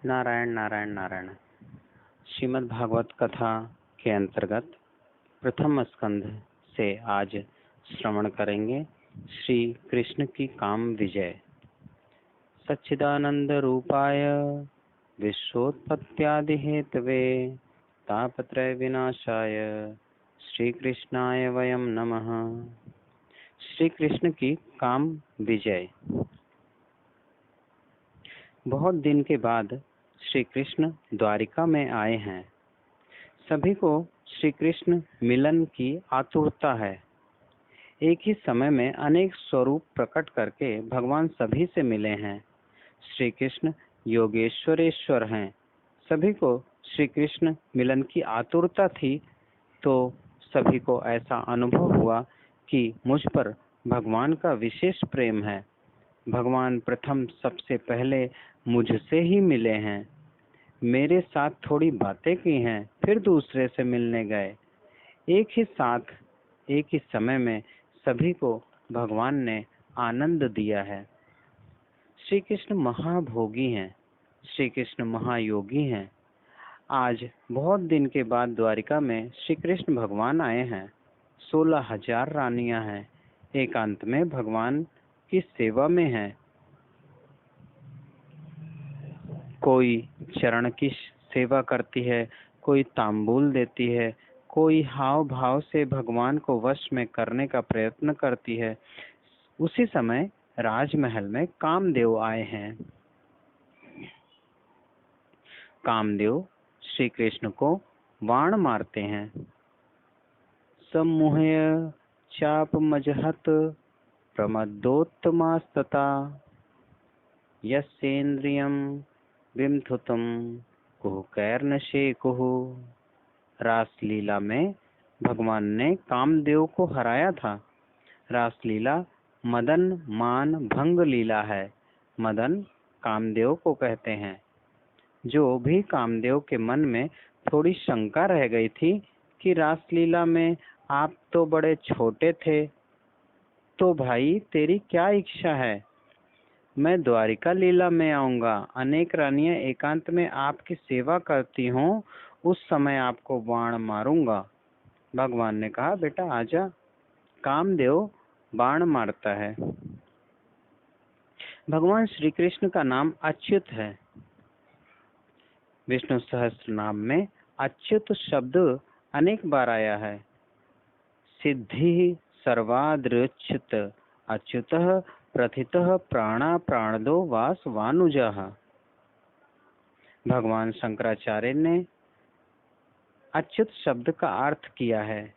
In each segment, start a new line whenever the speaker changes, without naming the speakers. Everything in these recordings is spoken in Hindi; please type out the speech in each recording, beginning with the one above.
नारायण नारायण नारायण। श्रीमद् भागवत कथा के अंतर्गत प्रथम स्कंध से आज श्रवण करेंगे श्री कृष्ण की काम विजय। सच्चिदानंद रूपाय विश्वोत्पत्त्यादि हेतवे तापत्रय विनाशाय श्री कृष्णाय वयम नमः। श्री कृष्ण की काम विजय। बहुत दिन के बाद श्री कृष्ण द्वारिका में आए हैं। सभी को श्री कृष्ण मिलन की आतुरता है। एक ही समय में अनेक स्वरूप प्रकट करके भगवान सभी से मिले हैं। श्री कृष्ण योगेश्वरेश्वर हैं। सभी को श्री कृष्ण मिलन की आतुरता थी, तो सभी को ऐसा अनुभव हुआ कि मुझ पर भगवान का विशेष प्रेम है। भगवान प्रथम सबसे पहले मुझसे ही मिले हैं। मेरे साथ थोड़ी बातें की हैं, फिर दूसरे से मिलने गए। एक ही साथ एक ही समय में सभी को भगवान ने आनंद दिया है। श्री कृष्ण महाभोगी हैं। श्री कृष्ण महायोगी हैं। आज बहुत दिन के बाद द्वारिका में श्री कृष्ण भगवान आए हैं। 16,000 रानियां हैं। एकांत में भगवान की सेवा में है। कोई चरण की सेवा करती है, कोई तांबूल देती है, कोई हाव भाव से भगवान को वश में करने का प्रयत्न करती है। उसी समय राजमहल में कामदेव आए हैं। कामदेव श्री कृष्ण को बाण मारते हैं। सम्मुह्य चाप मजहत प्रमदोत्तमास्तता यस्येन्द्रियं विमथुतम कुहकैर्नशेकुः। रासलीला में भगवान ने कामदेव को हराया था। रासलीला मदन मान भंग लीला है। मदन कामदेव को कहते हैं। जो भी कामदेव के मन में थोड़ी शंका रह गई थी कि रासलीला में आप तो बड़े छोटे थे, तो भाई तेरी क्या इच्छा है? मैं द्वारिका लीला में आऊंगा। अनेक रानियां एकांत में आपकी सेवा करती हों, उस समय आपको बाण मारूंगा। भगवान ने कहा, बेटा आजा। कामदेव बाण मारता है। भगवान श्री कृष्ण का नाम अच्युत है। विष्णु सहस्त्र नाम में अच्युत शब्द अनेक बार आया है। सिद्धि सर्वाद्र्युच्युत अच्युतः प्रथितः प्राणा प्राणदो वासवानुजः। भगवान शंकराचार्य ने अच्युत शब्द का अर्थ किया है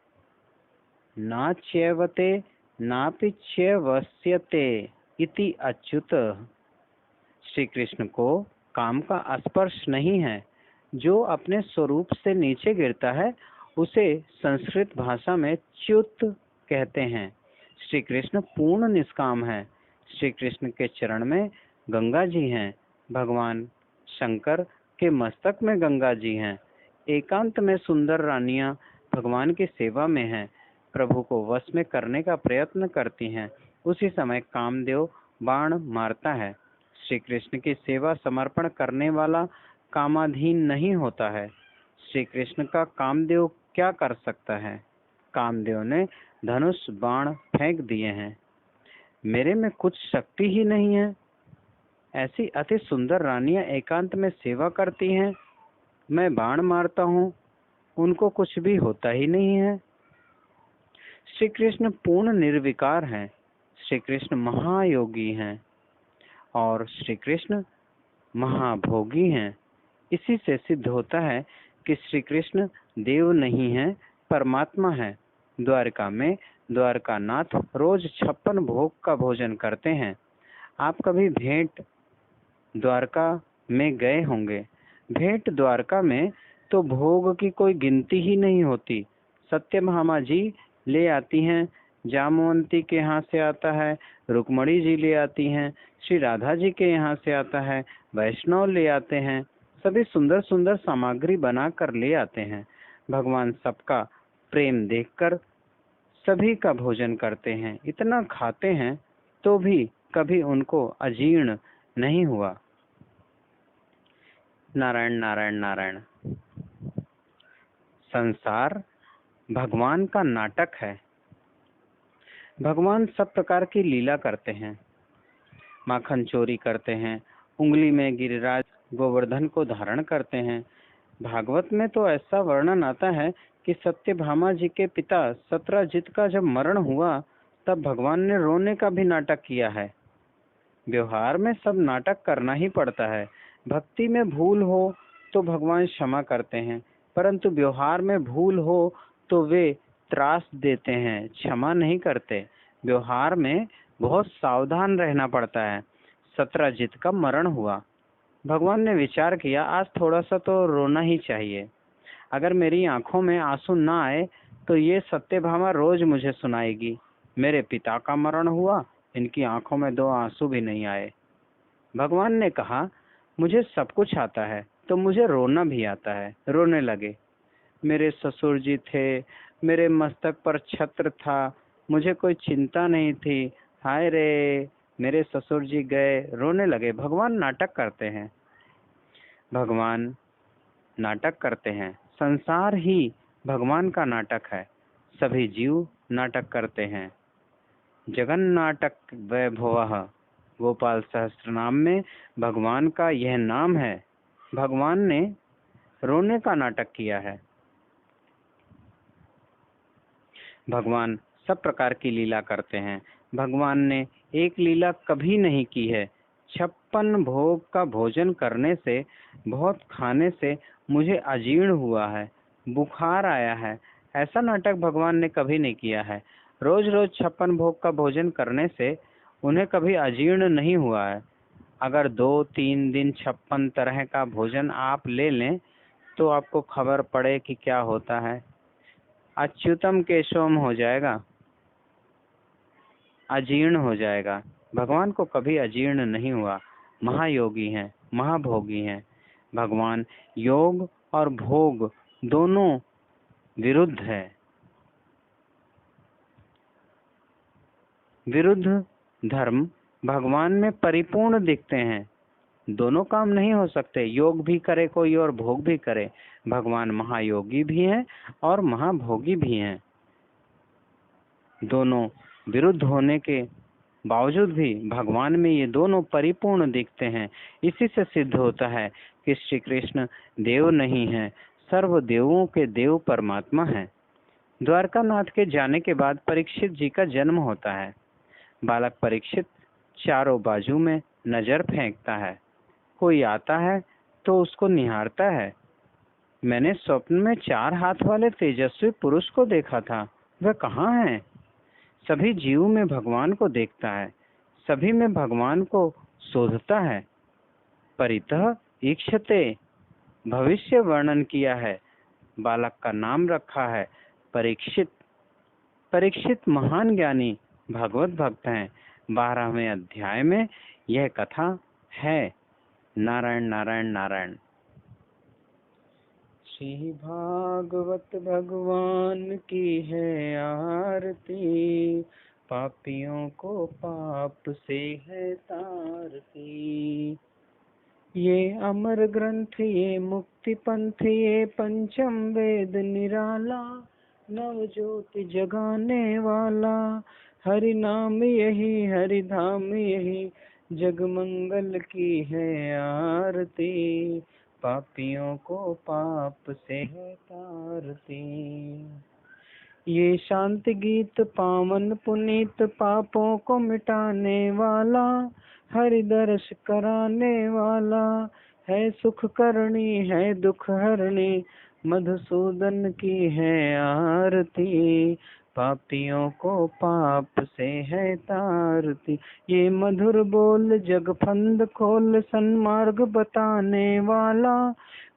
ना च्यवते नापि च्यवस्यते इति अच्युत। श्री कृष्ण को काम का स्पर्श नहीं है। जो अपने स्वरूप से नीचे गिरता है उसे संस्कृत भाषा में च्युत कहते हैं। श्री कृष्ण पूर्ण निष्काम है। श्री कृष्ण के चरण में गंगा जी हैं। भगवान शंकर के मस्तक में गंगा जी हैं। एकांत में सुंदर रानियां भगवान की सेवा में हैं। प्रभु को वश में करने का प्रयत्न करती हैं। उसी समय कामदेव बाण मारता है। श्री कृष्ण की सेवा समर्पण करने वाला कामाधीन नहीं होता है। श्री कृष्ण का कामदेव क्या कर सकता है? कामदेव ने धनुष बाण फेंक दिए हैं। मेरे में कुछ शक्ति ही नहीं है। ऐसी अति सुंदर रानियां एकांत में सेवा करती हैं, मैं बाण मारता हूँ, उनको कुछ भी होता ही नहीं है। श्री कृष्ण पूर्ण निर्विकार हैं। श्री कृष्ण महायोगी हैं और श्री कृष्ण महाभोगी हैं। इसी से सिद्ध होता है कि श्री कृष्ण देव नहीं है, परमात्मा है। द्वारका में द्वारकानाथ रोज 56 भोग का भोजन करते हैं। आप कभी भेंट द्वारका में गए होंगे। भेंट द्वारका में तो भोग की कोई गिनती ही नहीं होती। सत्यभामा जी ले आती हैं, जामवंती के यहाँ से आता है, रुक्मणी जी ले आती हैं, श्री राधा जी के यहाँ से आता है, वैष्णव ले आते हैं। सभी सुंदर सुंदर सामग्री बना कर ले आते हैं। भगवान सबका प्रेम देखकर सभी का भोजन करते हैं। इतना खाते हैं तो भी कभी उनको अजीर्ण नहीं हुआ। नारायण नारायण नारायण। संसार भगवान का नाटक है। भगवान सब प्रकार की लीला करते हैं। माखन चोरी करते हैं, उंगली में गिरिराज गोवर्धन को धारण करते हैं। भागवत में तो ऐसा वर्णन आता है कि सत्यभामा जी के पिता सत्रजित का जब मरण हुआ तब भगवान ने रोने का भी नाटक किया है। व्यवहार में सब नाटक करना ही पड़ता है। भक्ति में भूल हो तो भगवान क्षमा करते हैं, परंतु व्यवहार में भूल हो तो वे त्रास देते हैं, क्षमा नहीं करते। व्यवहार में बहुत सावधान रहना पड़ता है। सत्रजित का मरण हुआ, भगवान ने विचार किया आज थोड़ा सा तो रोना ही चाहिए। अगर मेरी आंखों में आंसू ना आए तो ये सत्यभामा रोज मुझे सुनाएगी। मेरे पिता का मरण हुआ, इनकी आंखों में 2 आंसू भी नहीं आए। भगवान ने कहा मुझे सब कुछ आता है तो मुझे रोना भी आता है। रोने लगे। मेरे ससुर जी थे, मेरे मस्तक पर छत्र था, मुझे कोई चिंता नहीं थी। हाय रे, मेरे ससुर जी गए। रोने लगे। भगवान नाटक करते हैं। भगवान नाटक करते हैं। संसार ही भगवान का नाटक है। सभी जीव नाटक करते हैं। जगन्नाटक वैभवः गोपाल सहस्त्रनाम में भगवान का यह नाम है। भगवान ने रोने का नाटक किया है। भगवान सब प्रकार की लीला करते हैं। भगवान ने एक लीला कभी नहीं की है। 56 भोग का भोजन करने से, बहुत खाने से मुझे अजीर्ण हुआ है, बुखार आया है, ऐसा नाटक भगवान ने कभी नहीं किया है। रोज रोज 56 भोग का भोजन करने से उन्हें कभी अजीर्ण नहीं हुआ है। अगर 2-3 दिन 56 तरह का भोजन आप ले लें तो आपको खबर पड़े कि क्या होता है। अच्युतम केशवम हो जाएगा, अजीर्ण हो जाएगा। भगवान को कभी अजीर्ण नहीं हुआ। महायोगी हैं, महाभोगी हैं। भगवान योग और भोग दोनों विरुद्ध है। विरुद्ध धर्म भगवान में परिपूर्ण दिखते हैं। दोनों काम नहीं हो सकते। योग भी करे कोई और भोग भी करे। भगवान महायोगी भी हैं और महाभोगी भी हैं। दोनों विरुद्ध होने के बावजूद भी भगवान में ये दोनों परिपूर्ण दिखते हैं। इसी से सिद्ध होता है कि श्री कृष्ण देव नहीं है, सर्व देवों के देव परमात्मा है। द्वारकानाथ के जाने के बाद परीक्षित जी का जन्म होता है। बालक परीक्षित चारों बाजू में नजर फेंकता है। कोई आता है तो उसको निहारता है। मैंने स्वप्न में 4 हाथ वाले तेजस्वी पुरुष को देखा था, वह कहाँ है? सभी जीव में भगवान को देखता है, सभी में भगवान को शोधता है। परितः ईक्षते भविष्य वर्णन किया है। बालक का नाम रखा है परीक्षित। परीक्षित महान ज्ञानी भगवत भक्त हैं। 12वें अध्याय में यह कथा है। नारायण नारायण नारायण। श्री भागवत भगवान की है आरती, पापियों को पाप से है तारती। ये अमर ग्रंथ, ये मुक्ति पंथ, ये पंचम वेद निराला, नव ज्योति जगाने वाला। हरि नाम यही, हरि धाम यही, जगमंगल की है आरती। पापियों को पाप से है तारती। ये शांति गीत पावन पुनीत, पापों को मिटाने वाला, हरि दर्श कराने वाला। है सुख करनी, है दुख हरनी, मधुसूदन की है आरती। पापियों को पाप से है तारती। ये मधुर बोल जग फंद खोल, सन्मार्ग बताने वाला,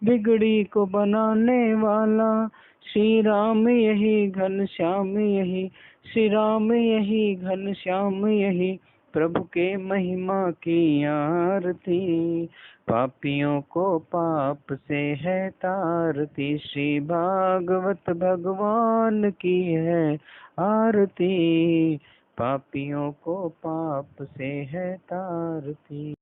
बिगड़ी को बनाने वाला। श्री राम यही, घनश्याम यही, श्री राम यही, घनश्याम यही, प्रभु के महिमा की आरती। पापियों को पाप से है तारती। श्री भागवत भगवान की है आरती। पापियों को पाप से है तारती।